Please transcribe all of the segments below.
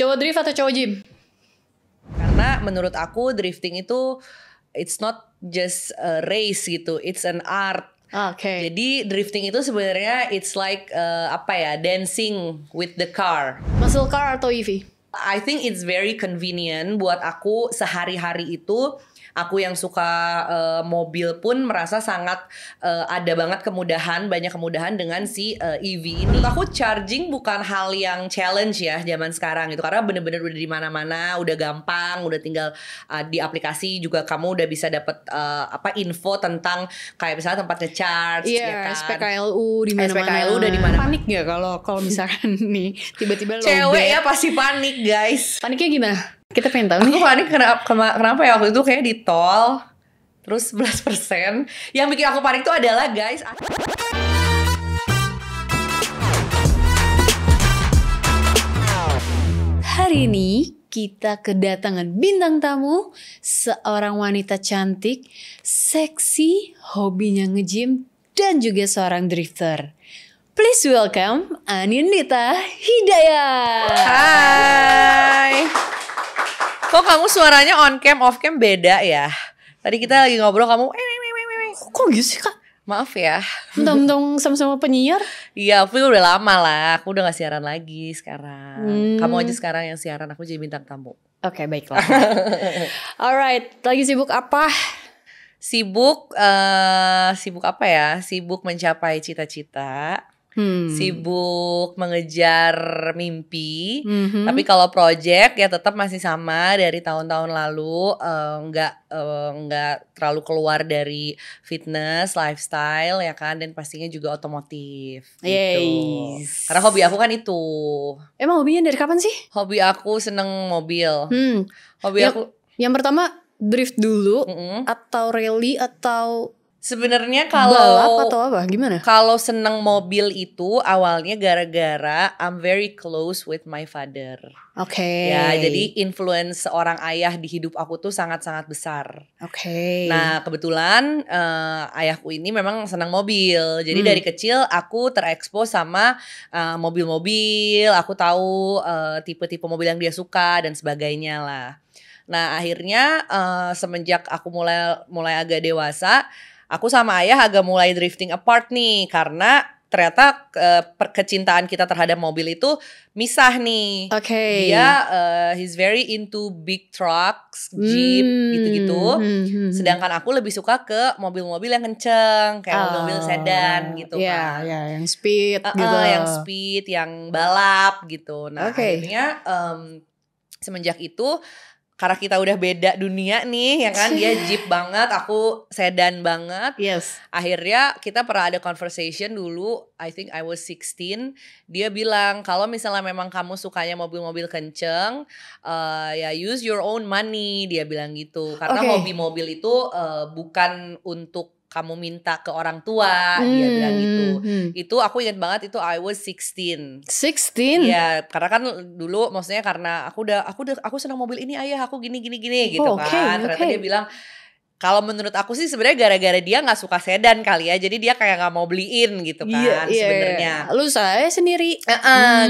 Cowok drift atau cowok gym? Karena menurut aku drifting itu it's not just a race gitu, it's an art. Oke. Jadi drifting itu sebenarnya it's like dancing with the car. Muscle car atau EV? I think it's very convenient buat aku sehari-hari itu. Aku yang suka mobil pun merasa sangat ada banget banyak kemudahan dengan si EV ini. Menurut aku charging bukan hal yang challenge ya zaman sekarang gitu, karena bener-bener udah di mana-mana, udah gampang, udah tinggal di aplikasi juga kamu udah bisa dapet info tentang kayak misalnya tempat ngecharge, Iya, ya kan? SPKLU di mana-mana. SPKLU udah di mana-mana. Panik nggak kalau misalkan nih tiba-tiba Cewek ya pasti panik guys. Paniknya gimana? Kita pengen tahu nih. Aku panik kenapa ya waktu itu kayak di tol terus 11%. Yang bikin aku panik tuh adalah guys, hari ini kita kedatangan bintang tamu, seorang wanita cantik, seksi, hobinya nge-gym, dan juga seorang drifter. Please welcome Anindita Hidayat. hai. Kok kamu suaranya on cam off cam beda ya? Tadi kita lagi ngobrol kamu Kok gitu sih kak? maaf ya. Mentang-mentang sama-sama penyiar. Iya, aku udah lama lah. Aku udah gak siaran lagi sekarang. Kamu aja sekarang yang siaran, aku jadi bintang tamu. Oke, baiklah. Alright, lagi sibuk apa? Sibuk apa ya? Sibuk mencapai cita-cita. Sibuk mengejar mimpi. Tapi kalau project ya tetap masih sama dari tahun-tahun lalu, nggak terlalu keluar dari fitness, lifestyle ya kan, dan pastinya juga otomotif gitu. Yes. Karena hobi aku kan itu. Emang hobinya dari kapan sih? Hobi aku seneng mobil. Hobi aku Yang pertama drift dulu atau rally atau sebenarnya balap atau apa? Gimana? Kalau seneng mobil itu awalnya gara-gara I'm very close with my father. Oke. Ya, jadi influence seorang ayah di hidup aku tuh sangat-sangat besar. Oke. Nah, kebetulan ayahku ini memang senang mobil. Jadi dari kecil aku terekspos sama mobil-mobil. Aku tahu tipe-tipe mobil yang dia suka dan sebagainya lah. Nah, akhirnya semenjak aku mulai agak dewasa, aku sama ayah agak mulai drifting apart nih, karena ternyata kecintaan kita terhadap mobil itu misah nih. Oke. Dia he's very into big trucks, jeep gitu-gitu. Sedangkan aku lebih suka ke mobil-mobil yang kenceng, kayak mobil-mobil sedan gitu kan. Iya, yang speed gitu. Yang speed, yang balap gitu. Nah, akhirnya semenjak itu, karena kita udah beda dunia nih, ya kan, dia jeep banget, aku sedan banget. Yes. Akhirnya kita pernah ada conversation dulu, I think I was 16. Dia bilang kalau misalnya memang kamu sukanya mobil-mobil kenceng, ya use your own money, dia bilang gitu. Karena hobi mobil itu bukan untuk kamu minta ke orang tua, dia bilang gitu. Itu aku ingat banget, itu I was 16. 16? Iya, karena kan dulu maksudnya karena aku senang mobil ini ayah, aku gini gitu kan. Ternyata dia bilang kalau menurut aku sih sebenarnya gara-gara dia nggak suka sedan kali ya, jadi dia kayak nggak mau beliin gitu kan sebenarnya. Lu saya sendiri,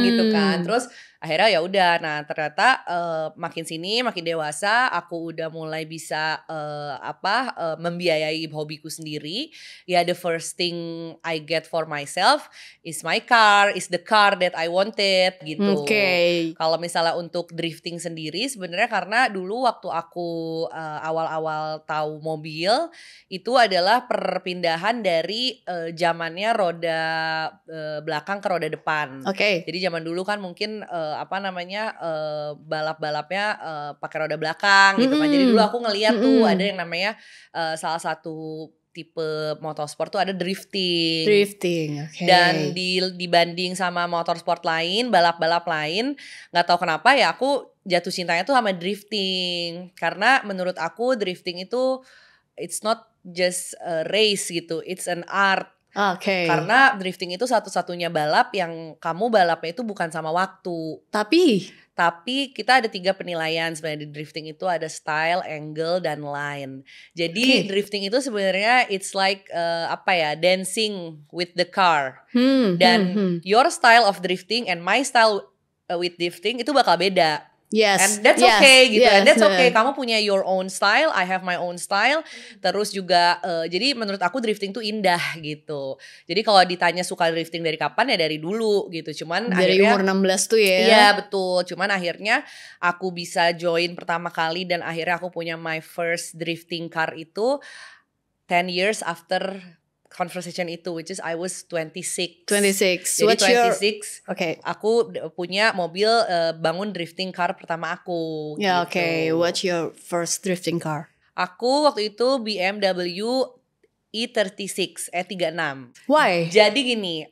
gitu kan. Terus akhirnya ya udah, nah ternyata makin sini makin dewasa aku udah mulai bisa membiayai hobiku sendiri. Ya the first thing I get for myself is my car, is the car that I wanted gitu. Kalau misalnya untuk drifting sendiri sebenarnya karena dulu waktu aku awal-awal tahu mobil itu adalah perpindahan dari zamannya roda belakang ke roda depan. Jadi zaman dulu kan mungkin balap-balapnya pakai roda belakang gitu kan. Jadi dulu aku ngeliat tuh ada yang namanya salah satu tipe motorsport tuh ada drifting. Dan dibanding sama motorsport lain, balap-balap lain, nggak tahu kenapa ya aku jatuh cintanya tuh sama drifting. Karena menurut aku drifting itu it's not just a race gitu, it's an art. Karena drifting itu satu-satunya balap yang kamu balapnya itu bukan sama waktu. Tapi kita ada 3 penilaian sebenarnya di drifting itu, ada style, angle, dan line. Jadi drifting itu sebenarnya it's like dancing with the car. Dan your style of drifting and my style with drifting itu bakal beda. Yes. And that's okay gitu. And that's okay. Kamu punya your own style, I have my own style. Terus juga jadi menurut aku drifting tuh indah gitu. Jadi kalau ditanya suka drifting dari kapan, ya dari dulu gitu. Cuman dari akhirnya, umur 16 tuh ya. Iya betul. Cuman akhirnya aku bisa join pertama kali dan akhirnya aku punya my first drifting car itu 10 years after conversation itu, which is I was 26. 26. Jadi What's 26. Okay. Aku punya mobil bangun drifting car pertama aku. Yeah, gitu. okay. What's your first drifting car? Aku waktu itu BMW E36, E36. Why? Jadi gini,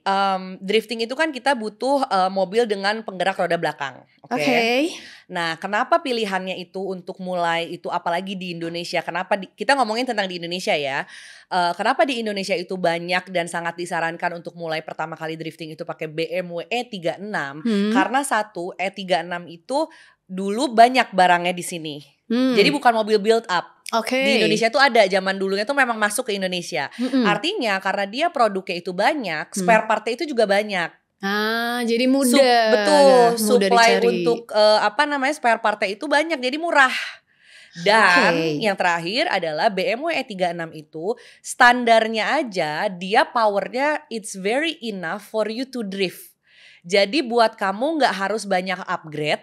drifting itu kan kita butuh mobil dengan penggerak roda belakang. Okay. Nah, kenapa pilihannya itu untuk mulai itu apalagi di Indonesia? Kenapa kita ngomongin tentang di Indonesia ya? Kenapa di Indonesia itu banyak dan sangat disarankan untuk mulai pertama kali drifting itu pakai BMW E36? Karena satu, E36 itu dulu banyak barangnya di sini. Jadi bukan mobil build up. Okay. Di Indonesia tuh ada, zaman dulunya tuh memang masuk ke Indonesia. Artinya karena dia produknya itu banyak, spare partnya itu juga banyak. Jadi mudah. Betul, mudah supply dicari. untuk spare partnya itu banyak, jadi murah. Dan yang terakhir adalah BMW E36 itu standarnya aja dia powernya it's very enough for you to drift. Jadi buat kamu gak harus banyak upgrade,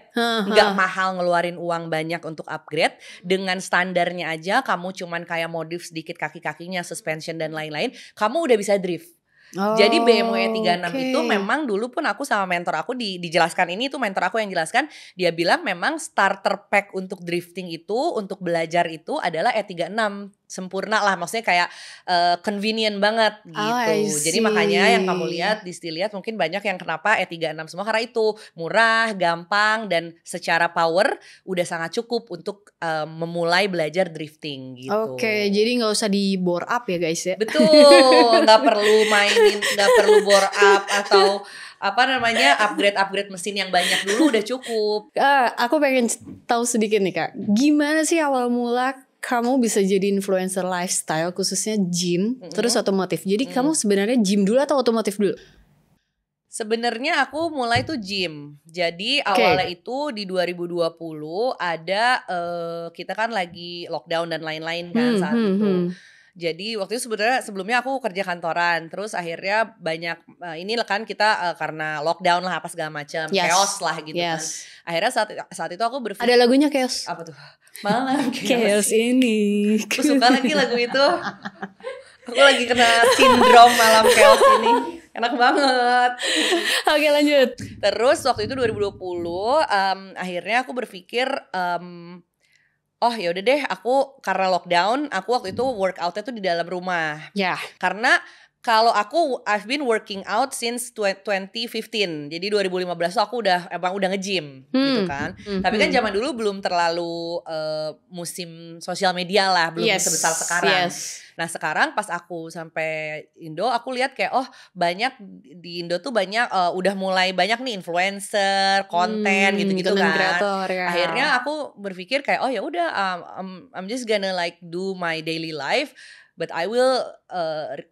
gak mahal ngeluarin uang banyak untuk upgrade. Dengan standarnya aja kamu cuman kayak modif sedikit kaki-kakinya, suspension dan lain-lain, kamu udah bisa drift. Jadi BMW E36 itu memang dulu pun aku sama mentor aku dijelaskan ini tuh mentor aku yang jelaskan, dia bilang memang starter pack untuk drifting itu, untuk belajar itu adalah E36. Sempurna lah, maksudnya kayak convenient banget gitu. Jadi makanya yang kamu lihat dilihat mungkin banyak yang kenapa E36 semua karena itu murah, gampang dan secara power udah sangat cukup untuk memulai belajar drifting gitu. Oke, jadi nggak usah di bore up ya guys ya. Betul, nggak perlu mainin, nggak perlu bore up atau upgrade mesin yang banyak dulu udah cukup. Aku pengen tahu sedikit nih Kak, gimana sih awal mula kamu bisa jadi influencer lifestyle khususnya gym terus otomotif. Jadi kamu sebenarnya gym dulu atau otomotif dulu? Sebenarnya aku mulai tuh gym. Jadi awalnya itu di 2020 ada kita kan lagi lockdown dan lain-lain kan saat itu. Jadi waktu itu sebenarnya sebelumnya aku kerja kantoran, terus akhirnya banyak ini kan kita karena lockdown lah apa segala macam, chaos lah gitu kan. Akhirnya saat itu aku berpikir ada lagunya chaos. Apa tuh? Malam chaos ini. Aku suka lagi lagu itu. Aku lagi kena sindrom malam chaos ini. Enak banget. Oke lanjut. Terus waktu itu 2020 akhirnya aku berpikir oh ya udah deh, aku karena lockdown, aku waktu itu workoutnya tuh di dalam rumah. Ya. Karena kalau aku I've been working out since 2015. Jadi 2015 tuh aku udah nge-gym gitu kan. Tapi kan zaman dulu belum terlalu musim sosial media lah, belum sebesar sekarang. Nah sekarang pas aku sampai Indo, aku lihat kayak banyak di Indo tuh banyak udah mulai banyak nih influencer, konten gitu-gitu kan. Kreator, ya. Akhirnya aku berpikir kayak ya udah I'm just gonna like do my daily life. But I will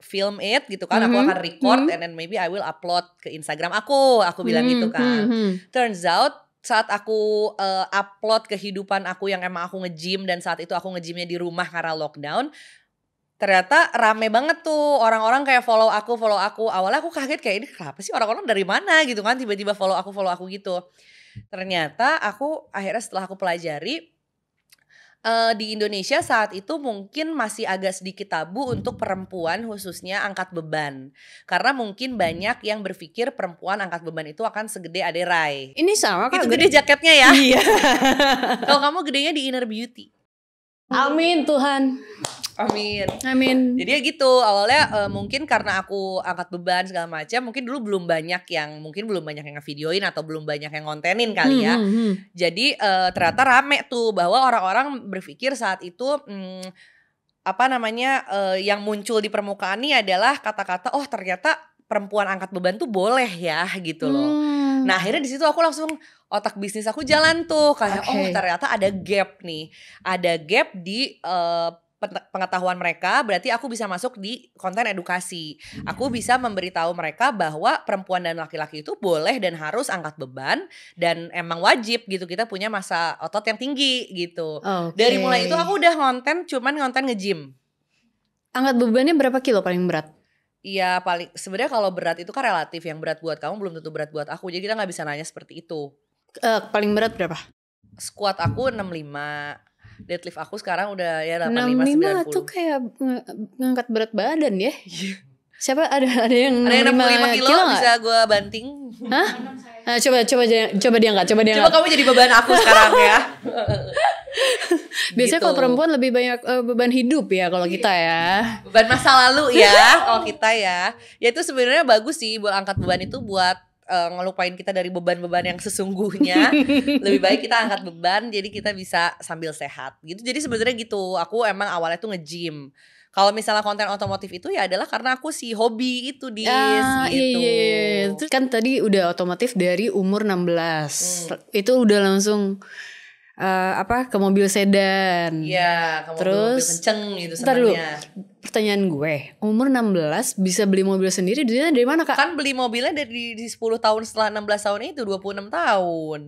film it gitu kan, aku akan record and then maybe I will upload ke Instagram aku bilang gitu kan. Turns out saat aku upload kehidupan aku yang emang aku nge-gym dan saat itu aku nge-gymnya di rumah karena lockdown, ternyata rame banget tuh orang-orang kayak follow aku. Awalnya aku kaget kayak ini kenapa sih orang-orang dari mana gitu kan tiba-tiba follow aku gitu. Ternyata akhirnya setelah aku pelajari, di Indonesia saat itu mungkin masih agak sedikit tabu untuk perempuan khususnya angkat beban. Karena mungkin banyak yang berpikir perempuan angkat beban itu akan segede Ade Rai. Ini sama kan? Itu gede jaketnya ya. Iya. Kalau kamu gedenya di Inner Beauty. Amin Tuhan. Amin. Jadi ya gitu awalnya mungkin karena aku angkat beban segala macam, mungkin dulu belum banyak yang ngevideoin atau belum banyak yang ngontenin kali ya. Jadi ternyata rame tuh bahwa orang-orang berpikir saat itu yang muncul di permukaan ini adalah kata-kata ternyata perempuan angkat beban tuh boleh ya gitu loh. Nah akhirnya di situ aku langsung otak bisnis aku jalan tuh kayak ternyata ada gap nih, ada gap di pengetahuan mereka, berarti aku bisa masuk di konten edukasi. Aku bisa memberitahu mereka bahwa perempuan dan laki-laki itu boleh dan harus angkat beban, dan emang wajib gitu kita punya massa otot yang tinggi gitu. Dari mulai itu aku udah cuman ngonten nge-gym. Angkat bebannya berapa kilo paling berat? Iya, paling sebenarnya kalau berat itu kan relatif, yang berat buat kamu belum tentu berat buat aku. Jadi kita nggak bisa nanya seperti itu. Paling berat berapa? Squat aku 65. Deadlift aku sekarang udah ya 85 90. 65 tuh kayak ngangkat berat badan ya. Siapa ada yang 65 kilo bisa gue banting. Hah? Nah, coba diangkat. Coba kamu jadi beban aku sekarang ya. Biasanya gitu. kalau perempuan lebih banyak beban hidup ya kalau kita ya. Beban masa lalu ya kalau kita ya. Ya itu sebenarnya bagus sih buat angkat beban itu, buat ngelupain kita dari beban-beban yang sesungguhnya. Lebih baik kita angkat beban jadi kita bisa sambil sehat gitu. Jadi sebenarnya gitu, aku emang awalnya tuh nge-gym. Kalau misalnya konten otomotif itu ya adalah karena aku si hobi itu gitu. Iya. Kan tadi udah otomotif dari umur 16. Itu udah langsung ke mobil sedan. Iya, ke mobil kenceng gitu sebenarnya. Pertanyaan gue, umur 16 bisa beli mobil sendiri dari mana, Kak? Kan beli mobilnya dari 10 tahun setelah 16 tahun itu 26 tahun.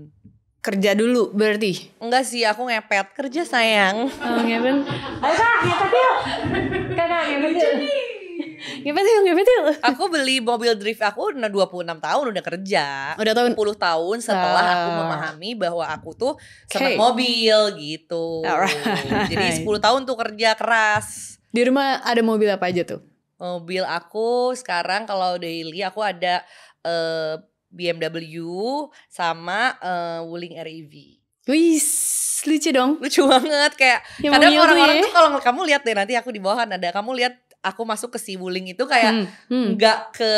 Kerja dulu berarti? Enggak sih, aku ngepet. Kerja sayang. Oh, ngepet. Ayo Kak, ngepet yuk. Kakak, ngepet yuk. Ngepet yuk. Aku beli mobil drift aku udah 26 tahun udah kerja. Udah 10 tahun setelah aku memahami bahwa aku tuh seneng mobil gitu. Jadi 10 tahun tuh kerja keras. Di rumah ada mobil apa aja tuh? Mobil aku sekarang kalau daily aku ada BMW sama Wuling REV. Wih, lucu dong. Lucu banget kayak ya, kadang orang-orang tuh kalau kamu lihat deh, nanti aku di bawahan ada, kamu lihat aku masuk ke si Wuling itu kayak nggak ke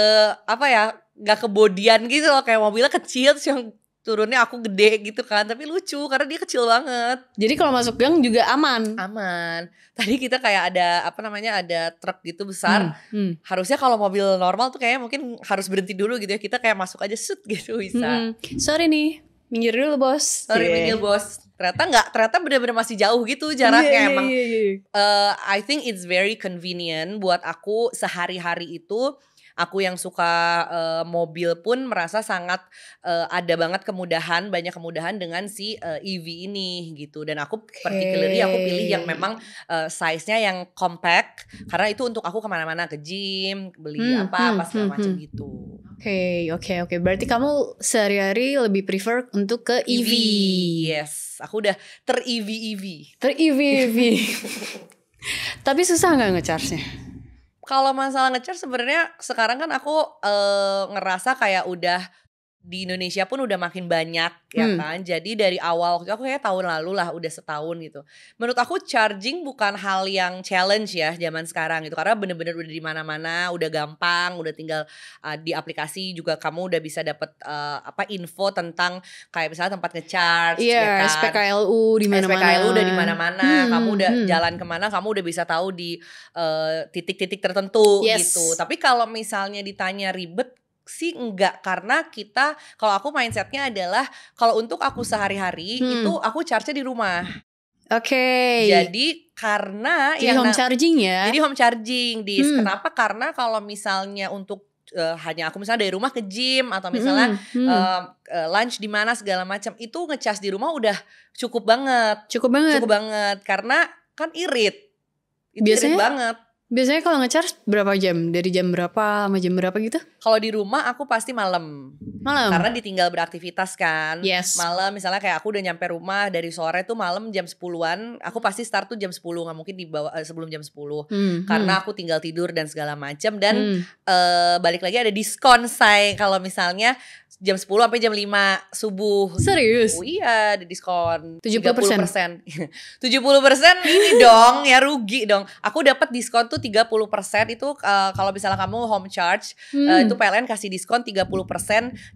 nggak ke bodian gitu loh, kayak mobilnya kecil terus yang turunnya aku gede gitu kan, tapi lucu karena dia kecil banget. Jadi kalau masuk gang juga aman. Tadi kita kayak ada truk gitu besar. Harusnya kalau mobil normal tuh kayaknya mungkin harus berhenti dulu gitu ya. Kita kayak masuk aja shoot gitu bisa. Sorry nih, minggir dulu bos. Minggir bos. Ternyata benar-benar masih jauh gitu jaraknya emang. I think it's very convenient buat aku sehari-hari itu. Aku yang suka mobil pun merasa sangat ada banget banyak kemudahan dengan si EV ini gitu. Dan aku particularly aku pilih yang memang size-nya yang compact, karena itu untuk aku kemana-mana, ke gym, beli apa segala macam gitu. Oke. Berarti kamu sehari-hari lebih prefer untuk ke EV. Yes, aku udah ter-EV. Tapi susah gak nge-charge-nya? Kalau masalah nge-charge sebenarnya sekarang kan aku ngerasa kayak udah di Indonesia pun udah makin banyak ya kan. Jadi dari awal waktu aku kayak tahun lalu lah, udah setahun gitu. Menurut aku charging bukan hal yang challenge ya zaman sekarang gitu, karena bener-bener udah di mana-mana, udah gampang, udah tinggal di aplikasi juga kamu udah bisa dapet info tentang kayak misalnya tempat nge-charge ya kan. SPKLU di mana-mana. SPKLU udah di mana-mana. Kamu udah jalan kemana, kamu udah bisa tahu di titik-titik tertentu gitu. Tapi kalau misalnya ditanya ribet sih enggak, karena kalau aku mindsetnya adalah kalau untuk aku sehari-hari itu aku charge-nya di rumah. Jadi karena home charging ya. Jadi home charging Kenapa? Karena kalau misalnya untuk hanya aku misalnya dari rumah ke gym atau misalnya lunch di mana segala macam, itu ngecas di rumah udah cukup banget karena kan irit. Biasanya irit banget. Biasanya kalau nge-charge berapa jam? Dari jam berapa sama jam berapa gitu? Kalau di rumah aku pasti malam. Karena ditinggal beraktivitas kan. Malam misalnya kayak aku udah nyampe rumah dari sore tuh malam jam 10-an. Aku pasti start tuh jam 10, gak mungkin sebelum jam 10. Karena aku tinggal tidur dan segala macam. Dan balik lagi ada diskon say kalau misalnya jam 10 sampai jam 5 subuh. Serius? Oh iya, ada diskon 70%. 30%. 70% ini dong, ya rugi dong. Aku dapat diskon tuh 30% itu kalau misalnya kamu home charge itu PLN kasih diskon 30%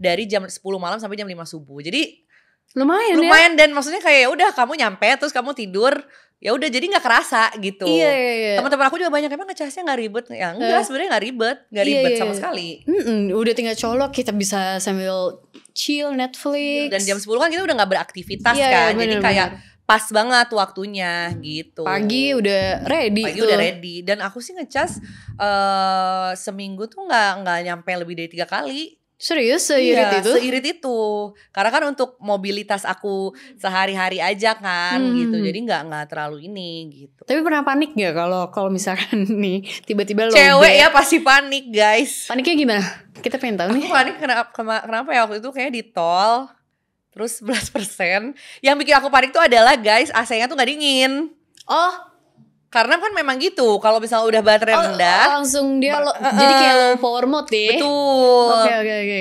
dari jam 10 malam sampai jam 5 subuh. Jadi lumayan dan maksudnya kayak udah kamu nyampe terus kamu tidur, ya udah jadi nggak kerasa gitu. Iya. Teman-teman aku juga banyak emang ngecasnya nggak ribet. Ya enggak, sebenarnya nggak ribet sama sekali. Udah tinggal colok, kita bisa sambil chill Netflix. Dan jam 10 kan kita udah nggak beraktivitas kan. Jadi kayak pas banget waktunya gitu. Pagi udah ready. Pagi udah ready. Dan aku sih ngecas seminggu tuh nggak nyampe lebih dari 3 kali. Serius seirit itu? Seirit itu. Karena kan untuk mobilitas aku sehari-hari aja kan gitu. Jadi nggak terlalu ini gitu. Tapi pernah panik gak kalau misalkan nih tiba-tiba lo cewek ya pasti panik guys. Paniknya gimana? Kita pengen tahu nih. Aku panik kenapa ya waktu itu kayak di tol. Terus 11%. Yang bikin aku panik tuh adalah guys AC-nya tuh gak dingin. Oh, karena kan memang gitu. Kalau misalnya udah baterai rendah langsung dia jadi kayak low power mode ya. Betul. Oke.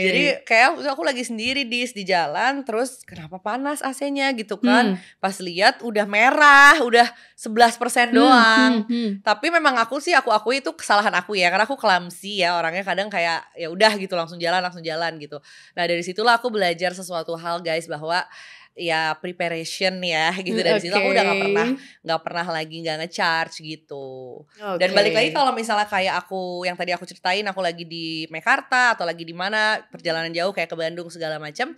Jadi kayak aku lagi sendiri di jalan. Terus kenapa panas AC-nya gitu kan. Pas lihat udah merah. Udah 11% doang. Tapi memang aku akui itu kesalahan aku ya. Karena aku clumsy ya. Orangnya kadang kayak ya udah gitu langsung jalan gitu. Nah dari situlah aku belajar sesuatu hal guys. Bahwa ya preparation ya gitu. Dari situ aku udah nggak pernah lagi nggak ngecharge gitu. Dan balik lagi kalau misalnya kayak aku yang tadi aku ceritain, aku lagi di Mekarta atau lagi di mana perjalanan jauh kayak ke Bandung segala macam,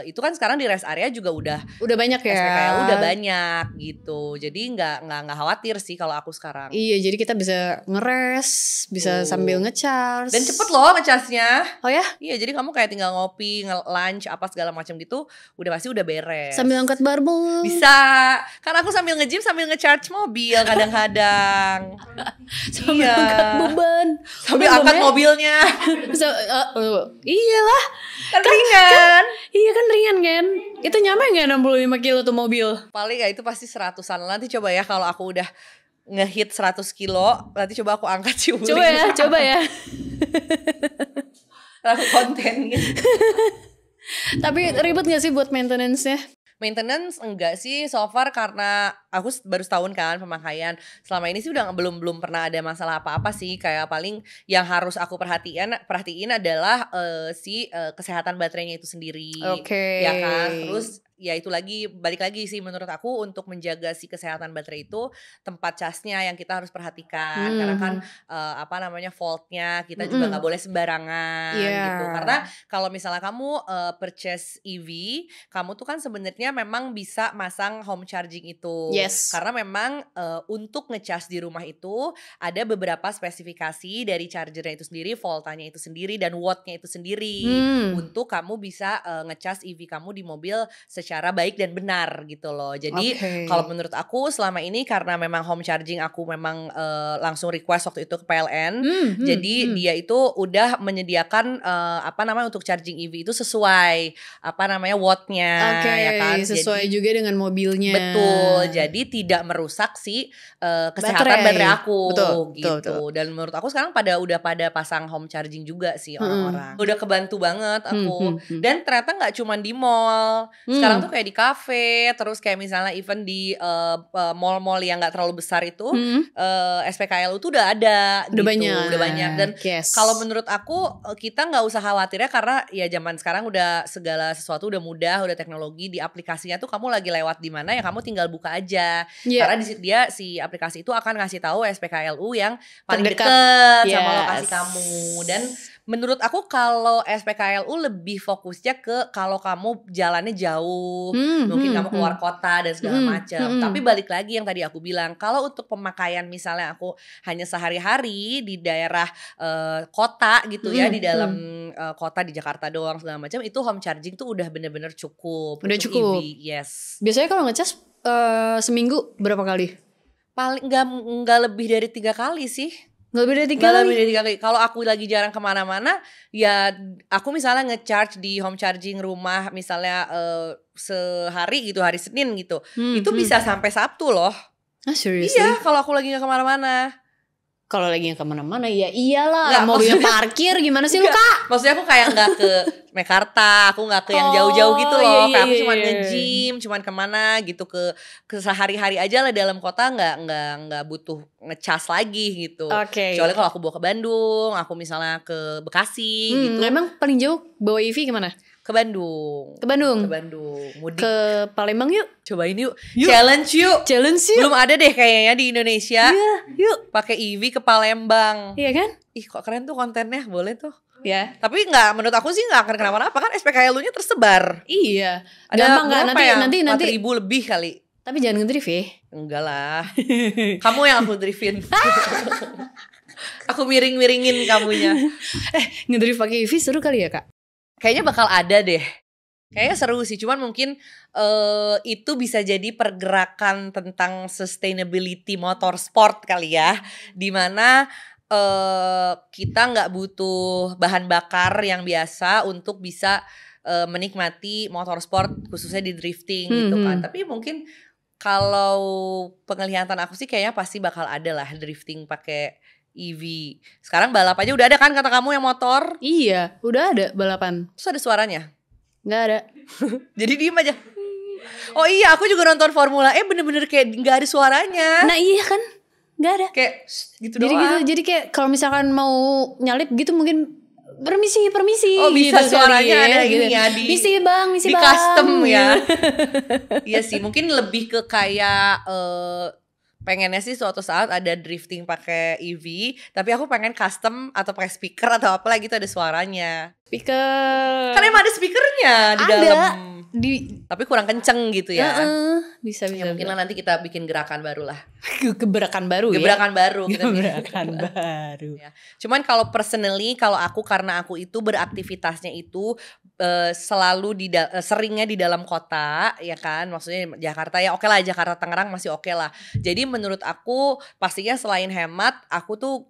itu kan sekarang di rest area juga udah banyak ya. SPKL udah banyak gitu. Jadi nggak khawatir sih kalau aku sekarang. Iya, jadi kita bisa ngeres, bisa sambil ngecharge. Dan cepet loh ngecharge-nya. Oh ya? Iya, jadi kamu kayak tinggal ngopi, lunch apa segala macam gitu, udah beres. Sambil angkat barbel. Bisa. Karena aku sambil nge-gym sambil nge-charge mobil kadang-kadang. Sambil angkat beban. Sambil angkat mobilnya. Iyalah. Kan ringan. Iya kan ringan kan. Itu nyampe gak 65 kilo tuh mobil? Paling ya itu pasti 100-an. Nanti coba ya kalau aku udah ngehit 100 kilo. Nanti coba aku angkat si Uli. Coba ya. Aku konten gitu. Tapi ribet gak sih buat maintenance-nya? Maintenance enggak sih so far karena aku baru setahun kan pemakaian. Selama ini sih udah belum pernah ada masalah apa-apa sih. Kayak paling yang harus aku perhatiin adalah kesehatan baterainya itu sendiri. Oke. Ya kan. Terus ya itu balik lagi sih menurut aku untuk menjaga si kesehatan baterai itu tempat casnya yang kita harus perhatikan. Karena kan voltnya kita juga gak boleh sembarangan gitu. Karena kalau misalnya kamu purchase EV, kamu tuh kan sebenarnya memang bisa masang home charging itu. Yes. Karena memang untuk ngecas di rumah itu ada beberapa spesifikasi dari chargernya itu sendiri, voltanya itu sendiri, dan wattnya itu sendiri. Untuk kamu bisa ngecas EV kamu di mobil secara baik dan benar gitu loh. Jadi kalau menurut aku selama ini karena memang home charging aku memang langsung request waktu itu ke PLN. Jadi dia itu udah menyediakan untuk charging EV itu sesuai wattnya ya kan. Sesuai juga dengan mobilnya. Betul. Jadi tidak merusak si kesehatan baterai aku. Betul. Dan menurut aku sekarang udah pada pasang home charging juga sih orang-orang. Udah kebantu banget aku. Dan ternyata nggak cuma di mall. Sekarang tuh kayak di kafe, terus kayak misalnya even di mall-mall yang nggak terlalu besar itu, SPKLU tuh udah ada. Udah banyak. Dan kalau menurut aku kita nggak usah khawatir ya karena ya zaman sekarang udah segala sesuatu udah mudah, udah teknologi di aplikasinya tuh kamu lagi lewat di mana ya kamu tinggal buka aja. Karena si aplikasi itu akan ngasih tahu SPKLU yang paling dekat sama lokasi kamu. Dan menurut aku kalau SPKLU lebih fokusnya ke kalau kamu jalannya jauh, mungkin kamu keluar kota dan segala macam. Tapi balik lagi yang tadi aku bilang, kalau untuk pemakaian misalnya aku hanya sehari-hari di daerah kota gitu ya, di dalam kota di Jakarta doang segala macam, itu home charging tuh udah bener-bener cukup. Udah cukup. EV, yes. Biasanya kalau ngecas seminggu berapa kali? Paling nggak lebih dari 3 kali sih. Gak lebih dari 3 kali. Kalau aku lagi jarang kemana-mana, ya aku misalnya ngecharge di home charging rumah misalnya sehari gitu, hari Senin gitu, itu bisa sampai Sabtu loh. Serius? Iya, kalau aku lagi gak kemana-mana. Kalau lagi gak kemana-mana ya iyalah, mobilnya parkir gimana sih lu Kak? Maksudnya aku kayak gak ke Mekarta, aku gak ke yang jauh-jauh gitu loh. Kayak aku cuma nge-gym, cuman kemana gitu, ke sehari-hari aja lah dalam kota, gak butuh ngecas lagi gitu. Kecuali kalau aku bawa ke Bandung, aku misalnya ke Bekasi gitu. Emang paling jauh bawa EV kemana? Ke Bandung. Mudik. Ke Palembang yuk. Cobain yuk. Challenge yuk. Belum ada deh kayaknya di Indonesia. Iya, yuk. Pakai EV ke Palembang. Iya kan? Ih, kok keren tuh kontennya. Boleh tuh. Ya. Tapi menurut aku sih gak akan kenapa-napa kan SPKLU-nya tersebar. Iya. Ada gampang kan nanti 4.000 lebih kali. Tapi jangan ngedrift ya. Enggak lah. Kamu yang aku driftin. Aku miring-miringin kamunya. Ngedrift pakai EV seru kali ya Kak? Kayaknya bakal ada deh. Kayaknya seru sih, cuman mungkin itu bisa jadi pergerakan tentang sustainability motorsport kali ya, dimana kita nggak butuh bahan bakar yang biasa untuk bisa menikmati motorsport, khususnya di drifting gitu kan. Tapi mungkin kalau penglihatan aku sih kayaknya pasti bakal ada lah drifting pakai EV. Sekarang balap aja udah ada kan kata kamu yang motor? Iya, udah ada balapan. Terus ada suaranya? Nggak ada. Jadi diem aja. Oh iya, aku juga nonton Formula E bener-bener kayak nggak ada suaranya. Nah iya kan, nggak ada. Kayak gitu jadi doang. gitu, jadi kayak kalau misalkan mau nyalip gitu mungkin permisi. Oh bisa gitu suaranya ya, ada gitu. ini ya misi bang, di custom ya. Iya sih, mungkin lebih ke kayak pengennya sih suatu saat ada drifting pakai EV, tapi aku pengen custom atau pakai speaker atau apa lagi gitu ada suaranya. Speaker. Kan emang ada speakernya di ada. dalam. Tapi kurang kenceng gitu ya. Bisa. Ya, mungkin lah nanti kita bikin gerakan baru lah. Gebrakan baru Gebrakan baru. Gebrakan baru. Ya. Cuman kalau personally, kalau aku karena aku itu beraktivitasnya itu selalu seringnya di dalam kota, ya kan. Maksudnya Jakarta ya oke lah, Jakarta Tangerang masih oke lah. Jadi menurut aku pastinya selain hemat, aku tuh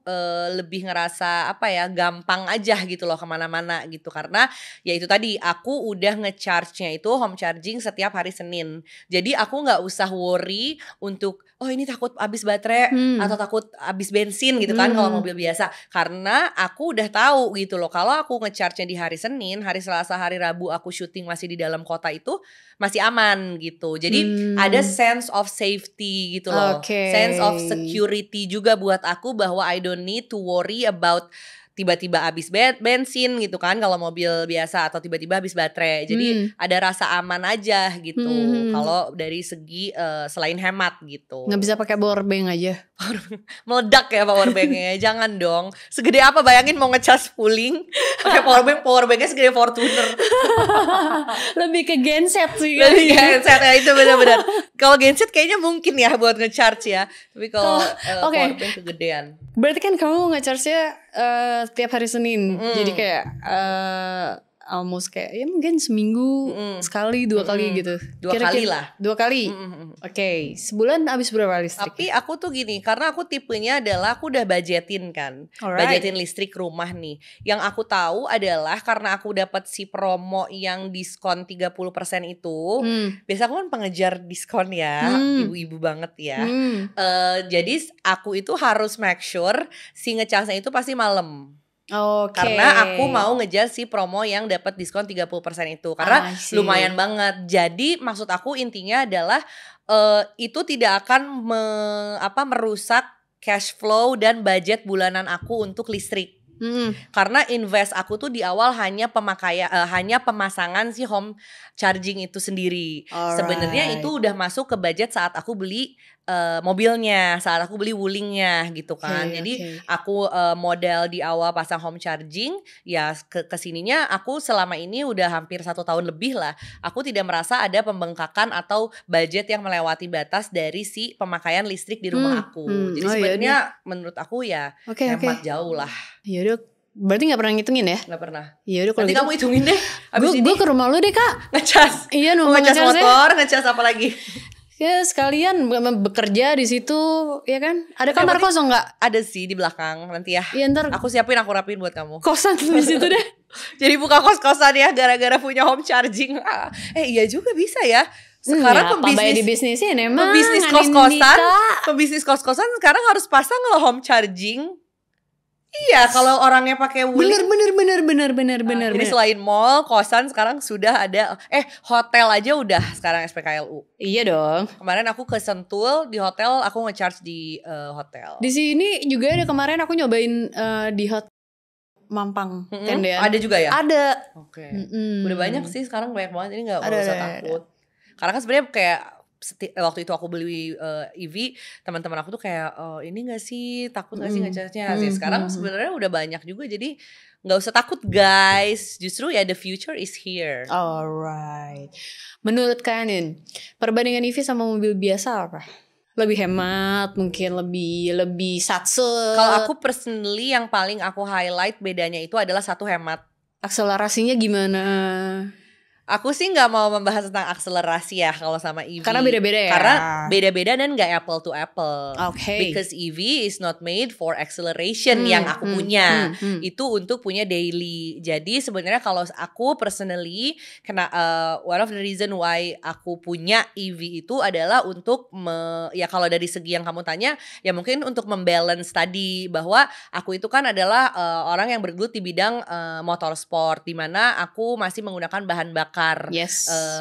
lebih ngerasa apa ya, gampang aja gitu loh kemana-mana gitu. Karena ya itu tadi, aku udah ngecharge-nya itu home charging setiap hari Senin. Jadi aku gak usah worry untuk ini takut habis baterai atau takut habis bensin gitu kan kalau mobil biasa. Karena aku udah tahu gitu loh, kalau aku ngecharge-nya di hari Senin, hari Selasa, hari Rabu aku syuting masih di dalam kota itu masih aman gitu. Jadi ada sense of safety gitu loh. Sense of security juga buat aku bahwa I don't need to worry about tiba-tiba habis bensin gitu kan kalau mobil biasa atau tiba-tiba habis baterai. Jadi ada rasa aman aja gitu. Kalau dari segi selain hemat gitu. Nggak bisa pakai powerbank aja. Meledak ya powerbanknya. Jangan dong. Segede apa, bayangin mau ngecas full pakai powerbanknya segede Fortuner. Lebih ke genset sih. Lebih genset ya, itu benar-benar. Kalau genset kayaknya mungkin ya buat ngecharge ya. Tapi kalau powerbank kegedean. Berarti kan kamu ngecharge-nya tiap hari Senin. Jadi kayak almost kayak ya mungkin seminggu sekali 2 kali gitu. 2 kali lah. 2 kali. Oke, sebulan habis berapa listrik? Tapi aku tuh gini, karena aku tipenya adalah aku udah budgetin kan. Budgetin listrik rumah nih. Yang aku tahu adalah karena aku dapat si promo yang diskon 30% itu. Biasa aku kan pengejar diskon ya, ibu-ibu banget ya. Jadi aku itu harus make sure si ngecasnya itu pasti malam. Karena aku mau ngejar si promo yang dapat diskon 30% itu. Karena lumayan banget. Jadi maksud aku intinya adalah itu tidak akan merusak cash flow dan budget bulanan aku untuk listrik. Karena invest aku tuh di awal hanya pemasangan si home charging itu sendiri. Sebenarnya itu udah masuk ke budget saat aku beli mobilnya, saat aku beli Wulingnya gitu kan. Jadi aku modal di awal pasang home charging, ya kesininya aku selama ini udah hampir 1 tahun lebih lah. Aku tidak merasa ada pembengkakan atau budget yang melewati batas dari si pemakaian listrik di rumah aku. Jadi sebenarnya menurut aku ya hemat jauh lah. Yaudah, berarti gak pernah ngitungin ya? Gak pernah. Yaudah, nanti gitu, kamu hitungin deh. Gue ke rumah lu deh Kak. Ngecas. Iya, ngecas motor, ngecas apa lagi? Ya sekalian bekerja di situ, ya kan? Ada kamar kosong nggak? Ada sih di belakang nanti ya. Iya ntar. Aku siapin, aku rapin buat kamu. Kosan di situ deh. Jadi buka kos-kosan ya gara-gara punya home charging. Iya juga bisa ya. Sekarang pembisnis kos-kosan sekarang harus pasang loh home charging. Iya, kalau orangnya pakai Wuling. Bener. Jadi selain mall, kosan sekarang sudah ada. Hotel aja udah sekarang SPKLU. Iya dong. Kemarin aku ke Sentul, di hotel aku ngecharge di hotel. Di sini juga ada, kemarin aku nyobain di hotel Mampang, tendean. Ada juga ya? Ada. Oke. Udah banyak sih sekarang, banyak banget. Ini gak usah takut. Karena kan sebenarnya kayak waktu itu aku beli EV, teman-teman aku tuh kayak ini nggak sih, takut nggak sih ngecasnya? Sekarang sebenarnya udah banyak juga, jadi nggak usah takut guys, justru ya the future is here. Alright, menurut kalian perbandingan EV sama mobil biasa apa? Lebih hemat, mungkin lebih satset. Kalau aku personally yang paling aku highlight bedanya itu adalah satu, hemat. Akselerasinya gimana? Aku sih nggak mau membahas tentang akselerasi ya kalau sama EV. Karena beda-beda ya. Karena beda-beda dan nggak apple to apple. Okay. Because EV is not made for acceleration yang aku punya. Itu untuk punya daily. Jadi sebenarnya kalau aku personally, one of the reason why aku punya EV itu adalah untuk ya kalau dari segi yang kamu tanya, ya mungkin untuk membalance tadi bahwa aku itu kan adalah orang yang bergelut di bidang motorsport, di mana aku masih menggunakan bahan bakar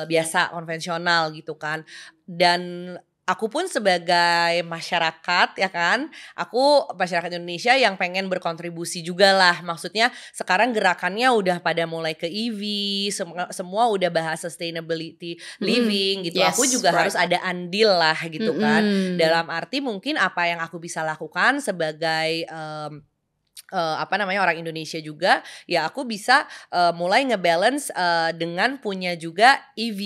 biasa konvensional gitu kan. Dan aku pun sebagai masyarakat ya kan, aku masyarakat Indonesia yang pengen berkontribusi juga lah. Maksudnya sekarang gerakannya udah pada mulai ke EV, semua udah bahas sustainability living gitu. Aku juga harus ada andil lah gitu kan. Dalam arti mungkin apa yang aku bisa lakukan sebagai orang Indonesia juga, ya aku bisa mulai ngebalance dengan punya juga EV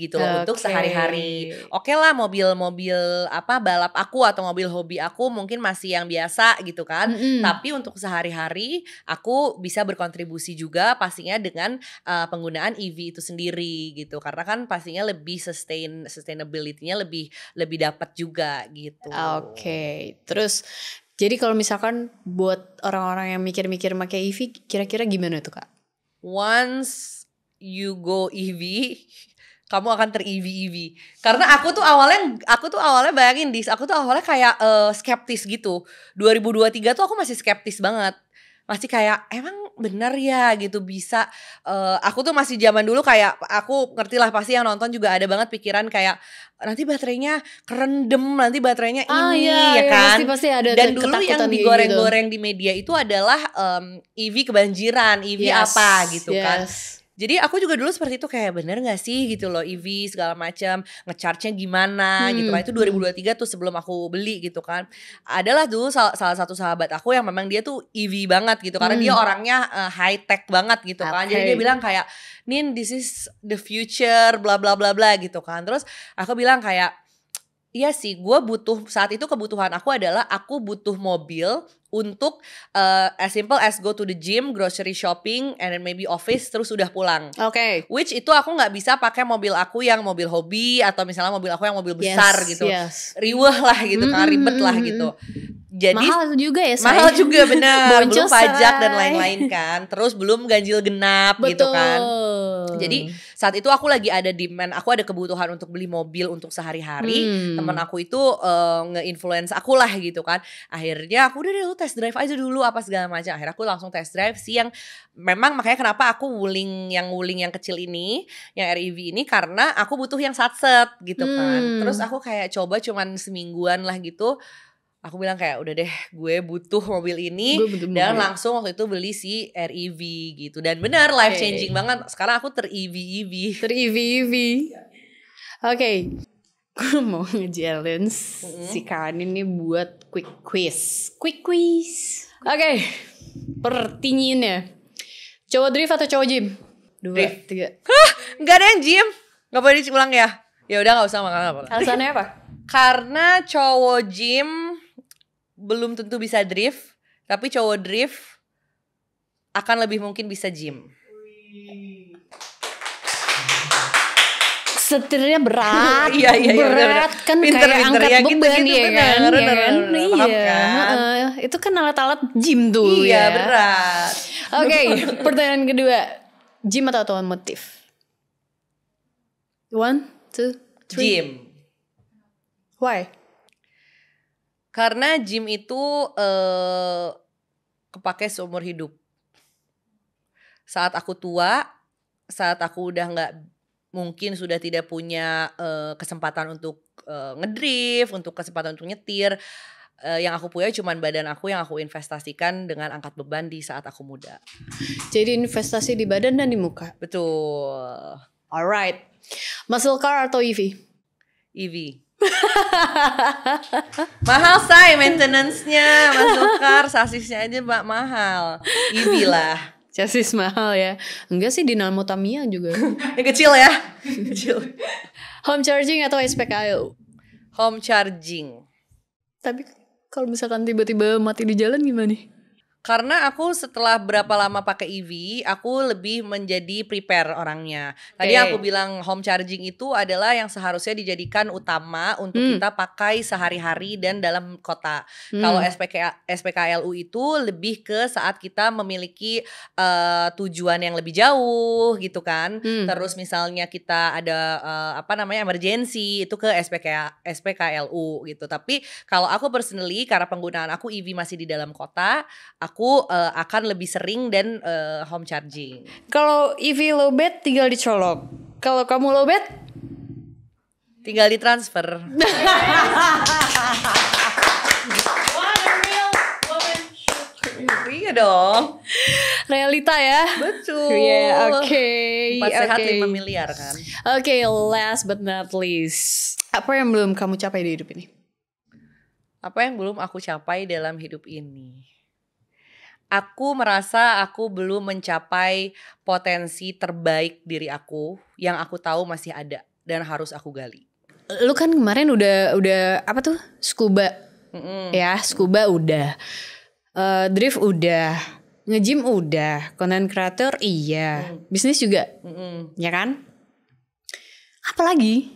gitu loh untuk sehari-hari. Oke lah, mobil-mobil balap aku atau mobil hobi aku mungkin masih yang biasa gitu kan. Tapi untuk sehari-hari aku bisa berkontribusi juga pastinya dengan penggunaan EV itu sendiri gitu. Karena kan pastinya lebih sustainability-nya lebih dapat juga gitu. Oke. Terus jadi kalau misalkan buat orang-orang yang mikir-mikir pakai EV, kira-kira gimana tuh Kak? Once you go EV, kamu akan ter-EV. Karena aku tuh awalnya bayangin aku tuh awalnya kayak skeptis gitu. 2023 tuh aku masih skeptis banget. Masih kayak emang bener ya gitu bisa. Aku tuh masih zaman dulu kayak, aku ngerti lah pasti yang nonton juga ada banget pikiran kayak nanti baterainya kerendam, nanti baterainya ini ya kan. Pasti ada. Dan dulu yang digoreng-goreng di media itu adalah EV kebanjiran, EV apa gitu kan. Jadi aku juga dulu seperti itu, kayak bener gak sih gitu loh EV segala macam, ngecharge-nya gimana gitu kan. Itu 2023 tuh sebelum aku beli gitu kan. Adalah dulu salah satu sahabat aku yang memang dia tuh EV banget gitu. Karena dia orangnya high tech banget gitu kan. Jadi dia bilang kayak, Nin, this is the future bla bla bla bla gitu kan. Terus aku bilang kayak, iya sih, gue butuh, saat itu kebutuhan aku adalah aku butuh mobil untuk as simple as go to the gym, grocery shopping, and then maybe office, terus udah pulang. Which itu aku nggak bisa pakai mobil aku yang mobil hobi atau misalnya mobil aku yang mobil besar gitu. Riweh lah gitu kan, ribet lah gitu. Jadi mahal juga ya, mahal juga benar. Belum pajak dan lain-lain kan. Terus belum ganjil genap gitu kan. Jadi saat itu aku lagi ada demand, aku ada kebutuhan untuk beli mobil untuk sehari-hari. Temen aku itu nge-influence aku lah gitu kan. Akhirnya aku udah deh, lu test drive aja dulu apa segala macam. Akhirnya aku langsung test drive sih, yang memang makanya kenapa aku wuling yang kecil ini, yang REV ini, karena aku butuh yang satset gitu kan. Terus aku kayak coba cuman semingguan lah gitu. Aku bilang kayak udah deh, gue butuh mobil ini, dan langsung waktu itu beli si REV gitu. Dan benar life changing banget. Sekarang aku ter-EV. Oke. Gue mau nge-challenge si Kanin nih buat quick quiz. Oke. Pertanyaannya, cowok drift atau cowok gym? 2, 3. Hah? Gak ada yang gym? Gak boleh diulang ya? Ya udah, gak usah makan. Alasannya apa? Karena cowok gym belum tentu bisa drift, tapi cowok drift akan lebih mungkin bisa gym. Setirnya berat, iya, berat kan, pinter, kayak angkat ya, beban gitu, ya kan, paham kan? Itu kan alat-alat gym tuh. Iya, berat. Oke, pertanyaan kedua, gym atau otomotif? 1, 2, 3. Gym. Why? Karena gym itu kepake seumur hidup. Saat aku tua, saat aku udah gak, mungkin sudah tidak punya kesempatan untuk ngedrift, untuk kesempatan untuk nyetir, yang aku punya cuman badan aku yang aku investasikan dengan angkat beban di saat aku muda. Jadi investasi di badan dan di muka. Betul. Alright. Muscle car atau EV? EV. Mahal say maintenance-nya, Mas Dokar, sasisnya aja mahal. EV lah. Chassis mahal ya. Enggak sih, Dinamo Tamiya juga. Yang kecil ya. Kecil. Home charging atau SPKLU? Home charging. Tapi kalau misalkan tiba-tiba mati di jalan gimana nih? Karena aku setelah berapa lama pakai EV, aku lebih menjadi prepare orangnya. Tadi aku bilang home charging itu adalah yang seharusnya dijadikan utama untuk kita pakai sehari-hari dan dalam kota. Kalau SPKLU itu lebih ke saat kita memiliki tujuan yang lebih jauh gitu kan. Terus misalnya kita ada emergency, itu ke SPKLU gitu. Tapi kalau aku personally, karena penggunaan aku EV masih di dalam kota, aku akan lebih sering dan home charging. Kalau EV lowbat tinggal dicolok. Kalau kamu lowbat tinggal ditransfer. Iya dong. Realita ya. Betul. Yeah, oke. 4 sehat 5 miliar kan. Oke, last but not least, apa yang belum kamu capai di hidup ini? Apa yang belum aku capai dalam hidup ini? Aku merasa aku belum mencapai potensi terbaik diri aku yang aku tahu masih ada dan harus aku gali. Lu kan kemarin udah apa tuh? Scuba. Ya, scuba udah. Drift udah. Nge-gym udah. Content creator iya. Bisnis juga. Ya kan? Apalagi?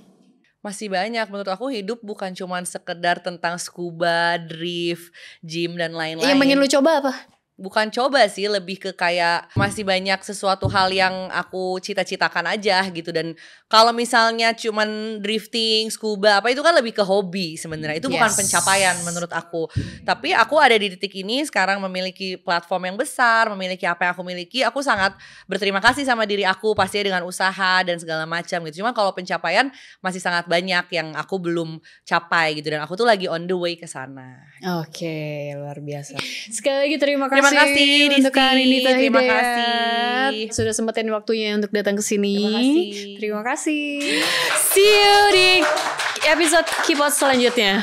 Masih banyak. Menurut aku hidup bukan cuma sekedar tentang scuba, drift, gym dan lain-lain. Yang pengen lu coba apa? Bukan coba sih, lebih ke kayak masih banyak sesuatu hal yang aku cita-citakan aja gitu. Dan kalau misalnya cuman drifting, scuba, apa itu kan lebih ke hobi sebenarnya. Itu bukan pencapaian menurut aku. Tapi aku ada di titik ini sekarang memiliki platform yang besar, memiliki apa yang aku miliki. Aku sangat berterima kasih sama diri aku, pastinya dengan usaha dan segala macam gitu. Cuma kalau pencapaian masih sangat banyak yang aku belum capai gitu. Dan aku tuh lagi on the way ke sana. Oke, luar biasa. Sekali lagi terima kasih untuk hari ini. Terima kasih sudah sempetin waktunya untuk datang ke sini. Terima kasih. Terima kasih. See you di episode Keep Out selanjutnya.